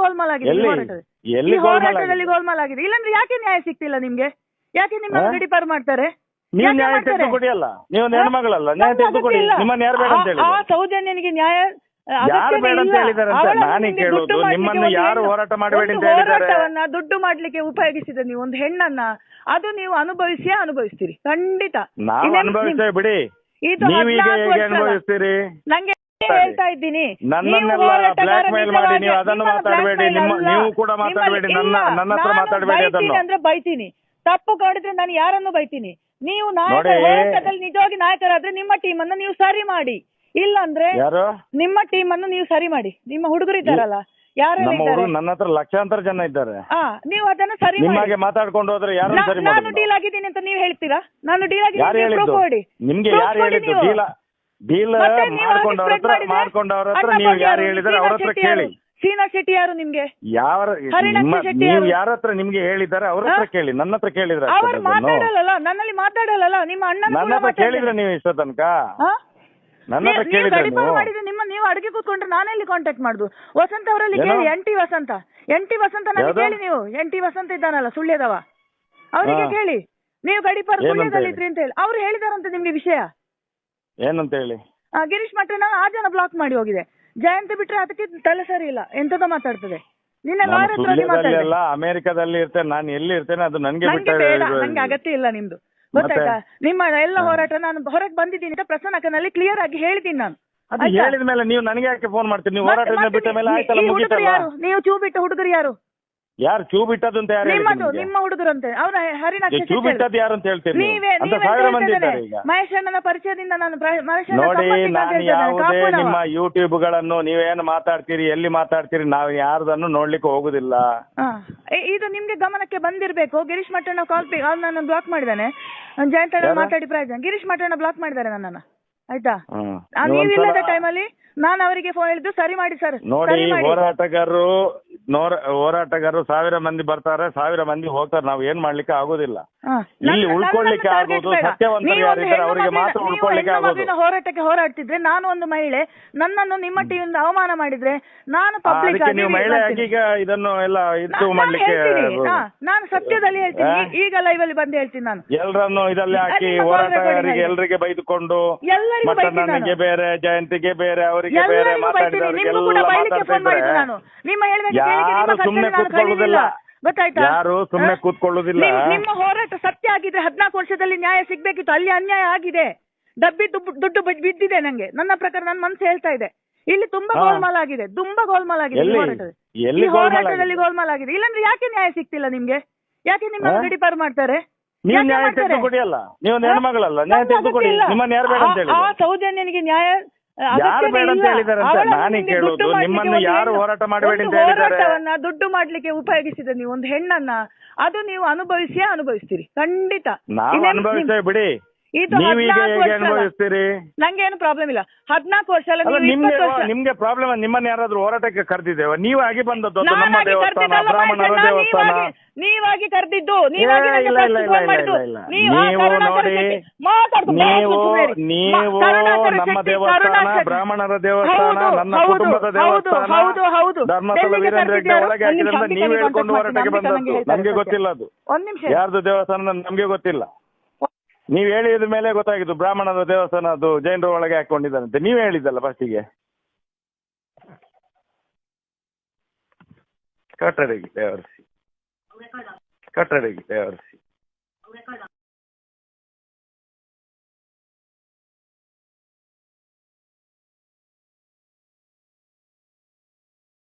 ಗೋಲ್ಮಾಲ್ ಆಗಿದೆ ಈ ಹೋರಾಟದಲ್ಲಿ. ಈ ಹೋರಾಟದಲ್ಲಿ ಗೋಲ್ಮಾಲ್ ಆಗಿದೆ. ಇಲ್ಲಾಂದ್ರೆ ಯಾಕೆ ನ್ಯಾಯ ಸಿಗ್ತಿಲ್ಲ ನಿಮ್ಗೆ? ಯಾಕೆ ನಿಮ್ಮನ್ನು ಗಡಿಪಾರು ಮಾಡ್ತಾರೆ? ನೀವು ನ್ಯಾಯ ತೆಗೆದುಕೊಡಿ ಅಲ್ಲ, ನೀವು ಹೆಣ್ಮಗಳಲ್ಲ, ನ್ಯಾಯ ತೆಗೆದುಕೊಡಿ. ನಿಮ್ಮನ್ನ ಯಾರು ಬೇಡ ಅಂತ ಹೇಳಿ? ಆ ಸೌಜನ್ಯನಿಗೆ ನ್ಯಾಯ ಯಾರು ಬೇಡ ಅಂತ ಹೇಳಿದಾರೆ ಅಂತ ನಾನೇ ಕೇಳೋದು. ನಿಮ್ಮನ್ನು ಯಾರು ಹೋರಾಟ ಮಾಡಬೇಡಿ ಅಂತ ಹೇಳಿದ್ದಾರೆ? ಹೋರಾಟವನ್ನ ದುಡ್ಡು ಮಾಡ್ಲಿಕ್ಕೆ ಉಪಯೋಗಿಸಿದ ನೀವು ಒಂದು ಹೆಣ್ಣನ್ನ, ಅದು ನೀವು ಅನುಭವಿಸ್ತೀರಿ ಖಂಡಿತ. ನಾವು ಅನುಭವಿಸ್ತೇವೆ ಬಿಡಿ, ನೀವೀಗ ಹೇಗೆ ಅನುಭವಿಸ್ತೀರಿ? ನಂಗೆ ಹೇಳ್ತಾ ಇದ್ದೀನಿ, ನನ್ನನ್ನೆಲ್ಲ ಬ್ಲಾಕ್ ಮೇಲ್ ಮಾಡಿ ನೀವು ಅದನ್ನು ಮಾತಾಡಬೇಡಿ. ನೀವು ಕೂಡ ಮಾತಾಡಬೇಡಿ, ನನ್ನ ಹತ್ರ ಮಾತಾಡಬೇಡಿ. ಅದನ್ನು ಅಂದ್ರೆ ಬೈತೀನಿ, ತಪ್ಪು ಮಾಡಿದ್ರೆ ನಾನು ಯಾರನ್ನು ಬೈತೀನಿ. ನೀವು ಹೋರಾಟದಲ್ಲಿ ನಿಜವಾಗಿ ನಾಯಕರಾದ್ರೆ ನಿಮ್ಮ ಟೀಮ್ ಅನ್ನು ನೀವು ಸರಿ ಮಾಡಿ, ಇಲ್ಲಾಂದ್ರೆ ನಿಮ್ಮ ಟೀಮ್ ಅನ್ನು ನೀವು ಸರಿ ಮಾಡಿ. ನಿಮ್ಮ ಹುಡುಗರು ಇದ್ದಾರಲ್ಲ, ನನ್ನ ಹತ್ರ ಲಕ್ಷಾಂತರ ಜನ ಇದ್ದಾರೆ. ನೀವು ಅದನ್ನ ಸರಿ ಮಾಡಿ ಮಾತಾಡ್ಕೊಂಡು ಹೋದ್ರೆ ಯಾರು ಸರಿ ಮಾಡಿ? ನಾನು ಡೀಲ್ ಆಗಿದ್ದೀನಿ ಅಂತ ನೀವು ಹೇಳ್ತೀರಾ? ನಾನು ಡೀಲ್ ಆಗಿದ್ದೀನಿ ನಿಮ್ಗೆ ಯಾರು ಹೇಳಿದ್ದು? ಡೀಲ್ ಮಾಡ್ಕೊಂಡವ್ರ ಹತ್ರ ನೀವು ಯಾರು ಹೇಳಿದಾರೆ ಅವ್ರ ಹತ್ರ ಕೇಳಿ. ಶ್ರೀನಾಥ್ ಶೆಟ್ಟಿ ಯಾರು ನಿಮ್ಗೆ? ನೀವು ಯಾರ ಹತ್ರ ನಿಮ್ಗೆ ಹೇಳಿದಾರೆ ಅವ್ರ ಹತ್ರ ಕೇಳಿ, ನನ್ನ ಹತ್ರ ಕೇಳಿದ್ರೆ ಅವ್ರು ಮಾತಾಡಲ್ಲ, ನನ್ನಲ್ಲಿ ಮಾತಾಡಲ್ಲ. ನಿಮ್ಮ ಅಣ್ಣ ನನ್ನ ಹತ್ರ ಕೇಳಿದ್ರೆ ನೀವು ಇಷ್ಟ ತನಕ ನನ್ನ ಹತ್ರ ಕೇಳಿದ್ರೆ ನೀವು ಅಡುಗೆ ಕೂತ್ಕೊಂಡ್ರೆ ನಾನೆಲ್ಲಿ ಕಾಂಟ್ಯಾಕ್ಟ್ ಮಾಡುದು? ವಸಂತ ಅವರಲ್ಲಿ ಕೇಳಿ, ಎನ್ ಟಿ ವಸಂತ ನನಗೆ ಕೇಳಿ. ನೀವು ಎನ್ ಟಿ ವಸಂತ ಇದ್ದಾನಲ್ಲ ಸುಳ್ಯದವ, ಅವರಿಗೆ ಕೇಳಿ ನೀವು ಗಡಿಪಾರು ಸುಳ್ಯದಲ್ಲಿದ್ರಿ ಅಂತ ಹೇಳಿ. ಅವ್ರು ಹೇಳಿದಾರಂತ ನಿಮ್ಗೆ ವಿಷಯ ಏನಂತ ಹೇಳಿ? ಗಿರೀಶ್ ಮಠನ ಆ ಜನ ಬ್ಲಾಕ್ ಮಾಡಿ ಹೋಗಿದೆ. ಜಯಂತ್ ಬಿಟ್ರೆ ಅದಕ್ಕೆ ತಲೆ ಸರಿ ಇಲ್ಲ, ಎಂತದ ಮಾತಾಡ್ತದೆ. ಅಮೆರಿಕದಲ್ಲಿ ಇರ್ತೇನೆ, ನಾನು ಎಲ್ಲಿ ಇರ್ತೇನೆ ಅದು ನನ್ಗೆ ನಂಗೆ ಅಗತ್ಯ ಇಲ್ಲ ನಿಮ್ದು, ಗೊತ್ತಾಯ್ತಾ? ನಿಮ್ಮ ಎಲ್ಲ ಹೋರಾಟ ನಾನು ಹೊರಗೆ ಬಂದಿದ್ದೀನಿ ಅಂತ ಪ್ರಸನ್ನಕನಲ್ಲಿ ಕ್ಲಿಯರ್ ಆಗಿ ಹೇಳಿದ್ದೀನಿ ನಾನು. ಅದು ಹೇಳಿದ ಮೇಲೆ ನೀವು ನನಗೆ ಯಾಕೆ ಫೋನ್ ಮಾಡ್ತೀರಿ? ನೀವು ಹೋರಾಟ ಬಿಟ್ಟ ಮೇಲೆ ಆಯ್ತಲ್ಲ, ಮುಗಿತಲ್ಲ. ನೀವು ಚೂ ಬಿಟ್ಟ ಹುಡುಗರು ಯಾರು? ಯಾರು ಚೂ ಬಿಟ್ಟದ್ದು ಅಂತ ಯಾರು? ನಿಮ್ಮ ಹುಡುಗರಂತೆ ಅವ್ರ ಹರಿನಾಕ್ಷ ಚೂ ಬಿಟ್ಟದ್ದು ಯಾರು ಅಂತ ಹೇಳ್ತೀರಿ? ಅಂತ ಸಾವಿರ ಮಂದಿ ಇದ್ದಾರೆ ಈಗ. ಮಹೇಶಣ್ಣನ ಪರಿಚಯದಿಂದ ನಾನು ನೋಡಿ, ನಾನು ಯಾವುದೇ ನಿಮ್ಮ ಯೂಟ್ಯೂಬ್ ಗಳನ್ನು ನೀವೇನು ಮಾತಾಡ್ತೀರಿ, ಎಲ್ಲಿ ಮಾತಾಡ್ತೀರಿ, ನಾವು ಯಾರದನ್ನು ನೋಡ್ಲಿಕ್ಕೆ ಹೋಗುದಿಲ್ಲ. ಇದು ನಿಮ್ಗೆ ಗಮನಕ್ಕೆ ಬಂದಿರ್ಬೇಕು. ಗಿರೀಶ್ ಮಠಣ್ಣ ನನ್ನ ಬ್ಲಾಕ್ ಮಾಡಿದ್ದಾನೆ, ಜಯಂತ ಮಾತಾಡಿ ಪ್ರಯೋಜನ. ಗಿರೀಶ್ ಮಠಣ್ಣ ಬ್ಲಾಕ್ ಮಾಡಿದ್ದಾರೆ ನನ್ನನ್ನ, ಆಯ್ತಾ? ನೀವಿಲ್ಲದ ಟೈಮಲ್ಲಿ ನಾನು ಅವರಿಗೆ ಫೋನ್ ಹೇಳಿದ್ದು ಸರಿ ಮಾಡಿ ಸರ್. ನೋಡಿ, ಹೋರಾಟಗಾರರು 1000 ಮಂದಿ ಬರ್ತಾರೆ, 1000 ಮಂದಿ ಹೋಗ್ತಾರೆ. ನಾವು ಏನ್ ಮಾಡ್ಲಿಕ್ಕೆ ಆಗೋದಿಲ್ಲ. ಇಲ್ಲಿ ಉಳ್ಕೊಳ್ಳಿಕ್ಕೆ ಆಗೋದು ಸತ್ಯವಂತರು ಯಾರಿದ್ದಾರೆ ಅವರಿಗೆ ಮಾತ್ರ ಉಳ್ಕೊಳ್ಳಿಕ್ಕೆ ಆಗೋದು. ಹೋರಾಟಕ್ಕೆ ಹೋರಾಡ್ತಿದ್ರೆ ನಾನು ಒಂದು ಮಹಿಳೆ, ನನ್ನನ್ನು ನಿಮ್ಮ ಟೀಮಿಂದ ಅವಮಾನ ಮಾಡಿದ್ರೆ ನಾನು ಪಬ್ಲಿಕ್ ಆಗಿ ನೀವು ಮಹಿಳೆ ಆಗಿ ಈಗ ಇದನ್ನು ಎಲ್ಲ ಇದು ಮಾಡ್ಲಿಕ್ಕೆ ನಾನು ಸತ್ಯದಲ್ಲಿ ಹೇಳ್ತೀನಿ. ಈಗ ಲೈವ್ ಅಲ್ಲಿ ಬಂದು ಹೇಳ್ತೀನಿ ನಾನು. ಎಲ್ಲರನ್ನು ಇದರಲ್ಲಿ ಹಾಕಿ ಹೋರಾಟಗಾರರಿಗೆ ಎಲ್ಲರಿಗೆ ಬೈದುಕೊಂಡು, ನನಗೆ ಬೇರೆ, ಜಯಂತಿಗೆ ಬೇರೆ, ಅವರಿಗೆ ಬೇರೆ ಮಾತಾಡಿದವರಿಗೆ ಯಾರು ಸುಮ್ನೆ ಕೂತ್ಕೊಳ್ಳುದಿಲ್ಲ, ಗೊತ್ತಾಯ್ತಾ? ಯಾರು ಸುಮ್ನೆ ಕೂತ್ಕೊಳ್ಳುದಿಲ್ಲ. ನಿಮ್ಮ ಹೋರಾಟ ಸತ್ಯ ಆಗಿದ್ರೆ 14 ವರ್ಷದಲ್ಲಿ ನ್ಯಾಯ ಸಿಗ್ಬೇಕಿತ್ತು. ಅಲ್ಲಿ ಅನ್ಯಾಯ ಆಗಿದೆ, ಡಬ್ಬಿ ದುಡ್ಡು ಬಿದ್ದಿದೆ. ನಂಗೆ ನನ್ನ ಪ್ರಕಾರ ನನ್ನ ಮನಸ್ಸು ಹೇಳ್ತಾ ಇದೆ, ಇಲ್ಲಿ ತುಂಬಾ ಗೋಲ್ಮಾಲ್ ಆಗಿದೆ, ಹೋರಾಟದಲ್ಲಿ ಗೋಲ್ಮಾಲ್ ಆಗಿದೆ. ಇಲ್ಲಾಂದ್ರೆ ಯಾಕೆ ನ್ಯಾಯ ಸಿಗ್ತಿಲ್ಲ ನಿಮ್ಗೆ? ಯಾಕೆ ನಿಮ್ಮನ್ನು ಗಡಿಪಾರು ಮಾಡ್ತಾರೆ? ನೀವು ನ್ಯಾಯ ತೆಗೆದುಕೊಡಿ ಅಲ್ಲ, ನೀವು ಹೆಣ್ಮಗಳಲ್ಲ, ನ್ಯಾಯ ತೆಗೆದುಕೊಡಿ. ನಿಮ್ಮನ್ನ ಯಾರು ಬೇಡ ಅಂತ ಹೇಳಿ? ಆ ಸೌಜನ್ಯನಿಗೆ ನ್ಯಾಯ ಯಾರು ಬೇಡ ಅಂತ ಹೇಳಿದಾರೆ ಅಂತ ನಾನೇ ಕೇಳೋದು. ನಿಮ್ಮನ್ನು ಯಾರು ಹೋರಾಟ ಮಾಡಬೇಡಿ ಅಂತ ಹೇಳಿದ್ದಾರೆ? ಹೋರಾಟವನ್ನ ದುಡ್ಡು ಮಾಡ್ಲಿಕ್ಕೆ ಉಪಯೋಗಿಸಿದ ನೀವು ಒಂದು ಹೆಣ್ಣನ್ನ, ಅದು ನೀವು ಅನುಭವಿಸ್ತೀರಿ ಖಂಡಿತ. ನಾವು ಅನುಭವಿಸ್ತೇವೆ ಬಿಡಿ, ನೀವೀಗ ಹೇಗೆ ಅನುಭವಿಸ್ತೀರಿ? ನಂಗೇನು ಪ್ರಾಬ್ಲಮ್ ಇಲ್ಲ. 14 ವರ್ಷ ಅಲ್ಲ, ನಿಮ್ಗೆ ಪ್ರಾಬ್ಲಮ್. ನಿಮ್ಮನ್ನ ಯಾರಾದ್ರೂ ಹೋರಾಟಕ್ಕೆ ಕರೆದಿದ್ದೇವೆ? ನೀವಾಗಿ ಬಂದದ್ದು ನಮ್ಮ ದೇವಸ್ಥಾನ, ಬ್ರಾಹ್ಮಣರ ದೇವಸ್ಥಾನ. ನೀವಾಗಿ ಕರೆದಿದ್ದು, ನೀವು ನಮ್ಮ ದೇವಸ್ಥಾನ, ಬ್ರಾಹ್ಮಣರ ದೇವಸ್ಥಾನ, ನನ್ನ ಕುಟುಂಬದ ದೇವಸ್ಥಾನ, ಧರ್ಮಸ್ಥಳ ವೀರೇಂದ್ರ ಹೆಗ್ಡೆ ಒಳಗೆ ಹಾಕಿದ್ರಿಂದ ನೀವು ಹೇಳ್ಕೊಂಡು ಹೋರಾಟಕ್ಕೆ ಬಂದದ್ದು. ನಮ್ಗೆ ಗೊತ್ತಿಲ್ಲ ಅದು ಯಾರ್ದು ದೇವಸ್ಥಾನ, ನಮ್ಗೆ ಗೊತ್ತಿಲ್ಲ. ನೀವ್ ಹೇಳಿದ ಮೇಲೆ ಗೊತ್ತಾಗಿದ್ದು ಬ್ರಾಹ್ಮಣರ ದೇವಸ್ಥಾನ ಅದು ಜೈನರ ಒಳಗೆ ಹಾಕೊಂಡಿದ್ದಾರಂತೆ. ನೀವೇ ಹೇಳಿದ್ದಲ್ಲ ಫಸ್ಟಿಗೆ. ಕಟ್ಟಡಗಿ ದೇವರ್ಸಿ